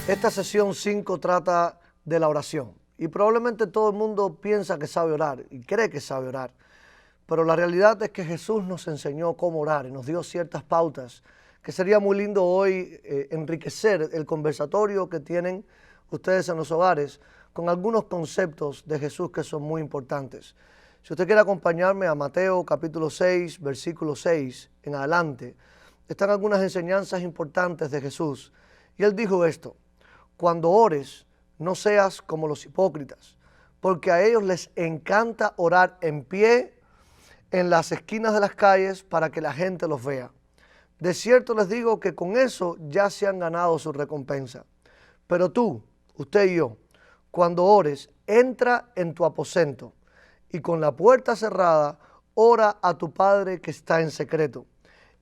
Esta sesión 5 trata de la oración y probablemente todo el mundo piensa que sabe orar y cree que sabe orar, pero la realidad es que Jesús nos enseñó cómo orar y nos dio ciertas pautas que sería muy lindo hoy enriquecer el conversatorio que tienen ustedes en los hogares con algunos conceptos de Jesús que son muy importantes. Si usted quiere acompañarme a Mateo capítulo 6, versículo 6 en adelante, están algunas enseñanzas importantes de Jesús. Y él dijo esto: cuando ores, no seas como los hipócritas, porque a ellos les encanta orar en pie en las esquinas de las calles para que la gente los vea. De cierto les digo que con eso ya se han ganado su recompensa. Pero tú, usted y yo, cuando ores, entra en tu aposento y con la puerta cerrada, ora a tu Padre que está en secreto.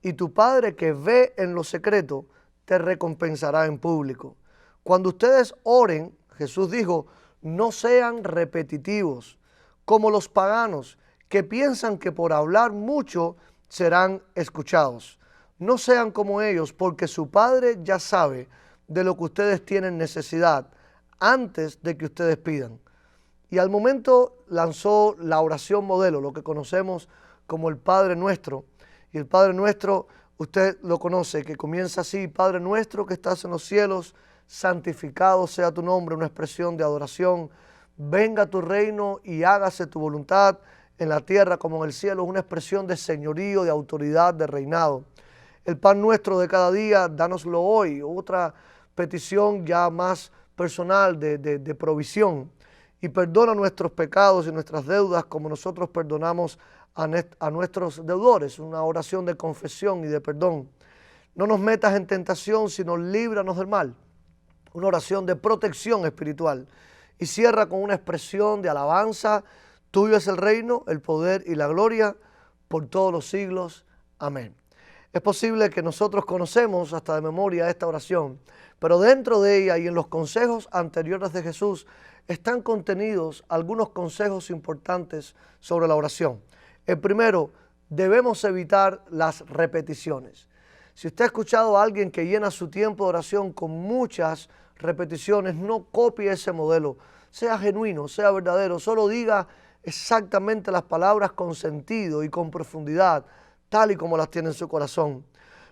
Y tu Padre que ve en lo secreto, te recompensará en público. Cuando ustedes oren, Jesús dijo, no sean repetitivos, como los paganos que piensan que por hablar mucho serán escuchados. No sean como ellos, porque su Padre ya sabe de lo que ustedes tienen necesidad antes de que ustedes pidan. Y al momento lanzó la oración modelo, lo que conocemos como el Padre Nuestro. Y el Padre Nuestro, usted lo conoce, que comienza así: Padre nuestro que estás en los cielos, santificado sea tu nombre, una expresión de adoración. Venga tu reino y hágase tu voluntad en la tierra como en el cielo, una expresión de señorío, de autoridad, de reinado. El pan nuestro de cada día, dánoslo hoy. Otra petición ya más personal de provisión. Y perdona nuestros pecados y nuestras deudas como nosotros perdonamos a nuestros deudores. Una oración de confesión y de perdón. No nos metas en tentación, sino líbranos del mal. Una oración de protección espiritual. Y cierra con una expresión de alabanza. Tuyo es el reino, el poder y la gloria por todos los siglos. Amén. Es posible que nosotros conocemos hasta de memoria esta oración, pero dentro de ella y en los consejos anteriores de Jesús están contenidos algunos consejos importantes sobre la oración. El primero, debemos evitar las repeticiones. Si usted ha escuchado a alguien que llena su tiempo de oración con muchas repeticiones, no copie ese modelo. Sea genuino, sea verdadero, solo diga exactamente las palabras con sentido y con profundidad, tal y como las tiene en su corazón.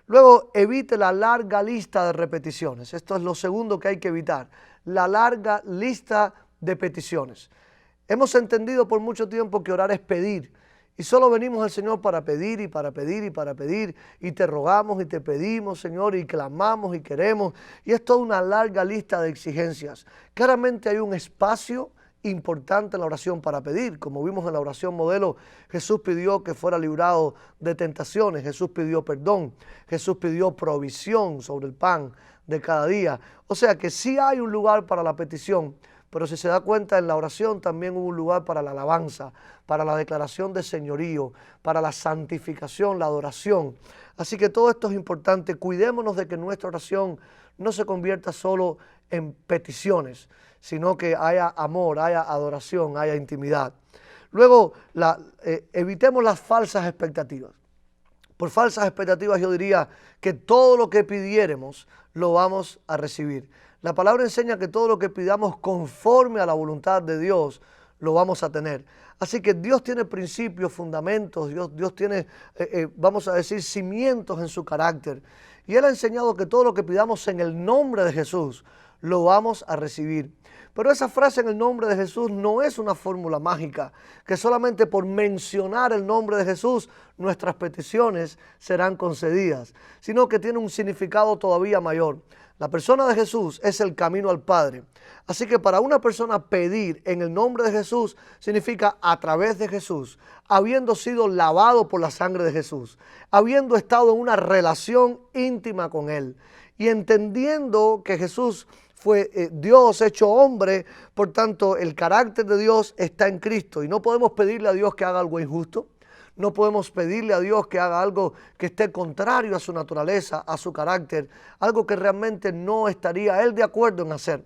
Luego, evite la larga lista de repeticiones. Esto es lo segundo que hay que evitar, la larga lista de peticiones. Hemos entendido por mucho tiempo que orar es pedir, y solo venimos al Señor para pedir y para pedir y para pedir, y te rogamos y te pedimos, Señor, y clamamos y queremos, y es toda una larga lista de exigencias. Claramente hay un espacio importante en la oración para pedir. Como vimos en la oración modelo, Jesús pidió que fuera librado de tentaciones, Jesús pidió perdón, Jesús pidió provisión sobre el pan de cada día. O sea que sí hay un lugar para la petición, pero si se da cuenta, en la oración también hubo un lugar para la alabanza, para la declaración de señorío, para la santificación, la adoración. Así que todo esto es importante. Cuidémonos de que nuestra oración no se convierta solo en peticiones, sino que haya amor, haya adoración, haya intimidad. Luego, evitemos las falsas expectativas. Por falsas expectativas yo diría que todo lo que pidiéremos lo vamos a recibir. La palabra enseña que todo lo que pidamos conforme a la voluntad de Dios lo vamos a tener. Así que Dios tiene principios, fundamentos, Dios tiene, vamos a decir, cimientos en su carácter. Y Él ha enseñado que todo lo que pidamos en el nombre de Jesús lo vamos a recibir. Pero esa frase en el nombre de Jesús no es una fórmula mágica, que solamente por mencionar el nombre de Jesús nuestras peticiones serán concedidas, sino que tiene un significado todavía mayor. La persona de Jesús es el camino al Padre. Así que para una persona pedir en el nombre de Jesús significa a través de Jesús, habiendo sido lavado por la sangre de Jesús, habiendo estado en una relación íntima con Él y entendiendo que Jesús fue Dios hecho hombre, por tanto el carácter de Dios está en Cristo y no podemos pedirle a Dios que haga algo injusto. No podemos pedirle a Dios que haga algo que esté contrario a su naturaleza, a su carácter, algo que realmente no estaría Él de acuerdo en hacer,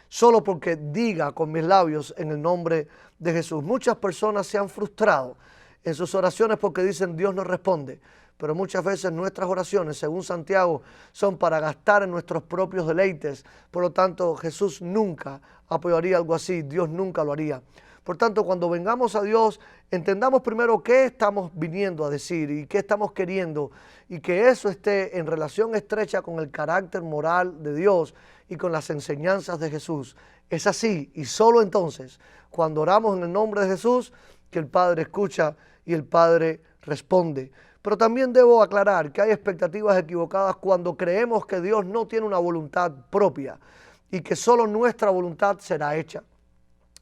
solo porque diga con mis labios en el nombre de Jesús. Muchas personas se han frustrado en sus oraciones porque dicen Dios no responde, pero muchas veces nuestras oraciones, según Santiago, son para gastar en nuestros propios deleites. Por lo tanto, Jesús nunca apoyaría algo así, Dios nunca lo haría. Por tanto, cuando vengamos a Dios, entendamos primero qué estamos viniendo a decir y qué estamos queriendo, y que eso esté en relación estrecha con el carácter moral de Dios y con las enseñanzas de Jesús. Es así, y solo entonces, cuando oramos en el nombre de Jesús, que el Padre escucha y el Padre responde. Pero también debo aclarar que hay expectativas equivocadas cuando creemos que Dios no tiene una voluntad propia y que solo nuestra voluntad será hecha.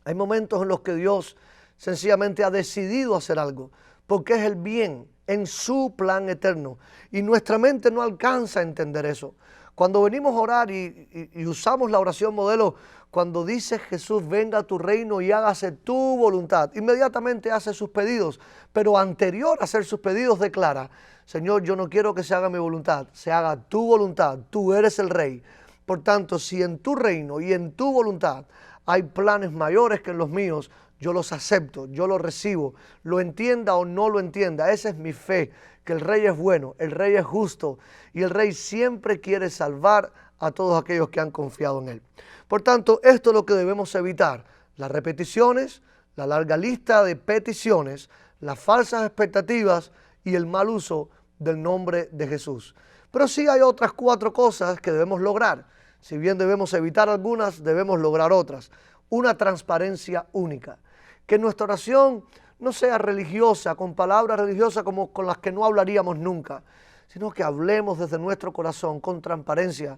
Hay momentos en los que Dios sencillamente ha decidido hacer algo, porque es el bien en su plan eterno. Y nuestra mente no alcanza a entender eso. Cuando venimos a orar y usamos la oración modelo, cuando dice Jesús, venga a tu reino y hágase tu voluntad, inmediatamente hace sus pedidos, pero anterior a hacer sus pedidos declara, Señor, yo no quiero que se haga mi voluntad, se haga tu voluntad, tú eres el rey. Por tanto, si en tu reino y en tu voluntad hay planes mayores que en los míos, yo los acepto, yo los recibo, lo entienda o no lo entienda. Esa es mi fe, que el Rey es bueno, el Rey es justo y el Rey siempre quiere salvar a todos aquellos que han confiado en Él. Por tanto, esto es lo que debemos evitar: las repeticiones, la larga lista de peticiones, las falsas expectativas y el mal uso del nombre de Jesús. Pero sí hay otras 4 cosas que debemos lograr. Si bien debemos evitar algunas, debemos lograr otras. Una transparencia única. Que nuestra oración no sea religiosa, con palabras religiosas como con las que no hablaríamos nunca, sino que hablemos desde nuestro corazón con transparencia.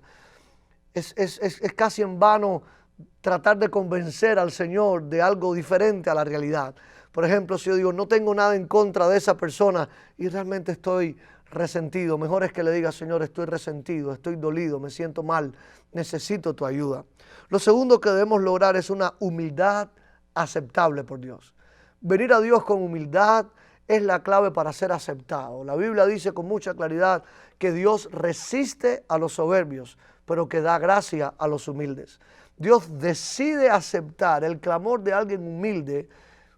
Es casi en vano tratar de convencer al Señor de algo diferente a la realidad. Por ejemplo, si yo digo, no tengo nada en contra de esa persona y realmente estoy resentido, mejor es que le diga, Señor, estoy resentido, estoy dolido, me siento mal, necesito tu ayuda. Lo segundo que debemos lograr es una humildad aceptable por Dios. Venir a Dios con humildad es la clave para ser aceptado. La Biblia dice con mucha claridad que Dios resiste a los soberbios, pero que da gracia a los humildes. Dios decide aceptar el clamor de alguien humilde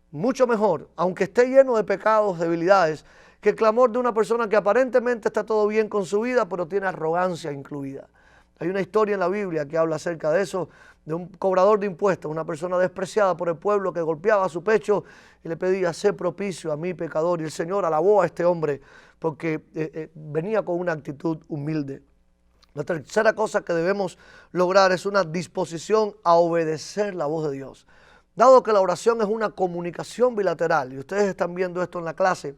mucho mejor, aunque esté lleno de pecados, debilidades, que el clamor de una persona que aparentemente está todo bien con su vida, pero tiene arrogancia incluida. Hay una historia en la Biblia que habla acerca de eso, de un cobrador de impuestos, una persona despreciada por el pueblo que golpeaba su pecho y le pedía, sé propicio a mí pecador. Y el Señor alabó a este hombre porque venía con una actitud humilde. La tercera cosa que debemos lograr es una disposición a obedecer la voz de Dios. Dado que la oración es una comunicación bilateral, y ustedes están viendo esto en la clase,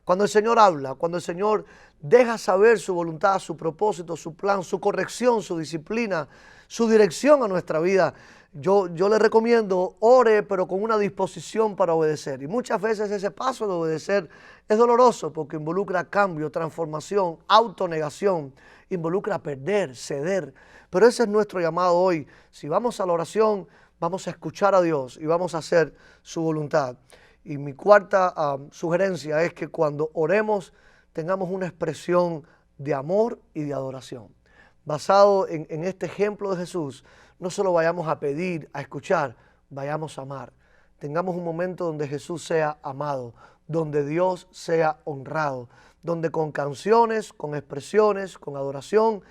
cuando el Señor habla, cuando el Señor deja saber su voluntad, su propósito, su plan, su corrección, su disciplina, su dirección a nuestra vida, yo le recomiendo, ore, pero con una disposición para obedecer. Y muchas veces ese paso de obedecer es doloroso porque involucra cambio, transformación, autonegación, involucra perder, ceder. Pero ese es nuestro llamado hoy. Si vamos a la oración, vamos a escuchar a Dios y vamos a hacer su voluntad. Y mi cuarta sugerencia es que cuando oremos tengamos una expresión de amor y de adoración. Basado en este ejemplo de Jesús, no solo vayamos a pedir, a escuchar, vayamos a amar. Tengamos un momento donde Jesús sea amado, donde Dios sea honrado, donde con canciones, con expresiones, con adoración,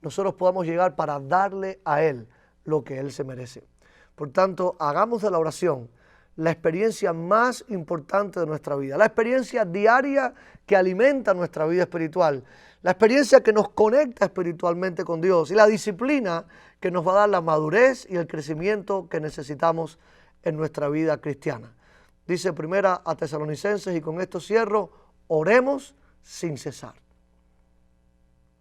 nosotros podamos llegar para darle a Él lo que Él se merece. Por tanto, hagamos de la oración la experiencia más importante de nuestra vida, la experiencia diaria que alimenta nuestra vida espiritual, la experiencia que nos conecta espiritualmente con Dios y la disciplina que nos va a dar la madurez y el crecimiento que necesitamos en nuestra vida cristiana. Dice primera a Tesalonicenses, y con esto cierro, oremos sin cesar.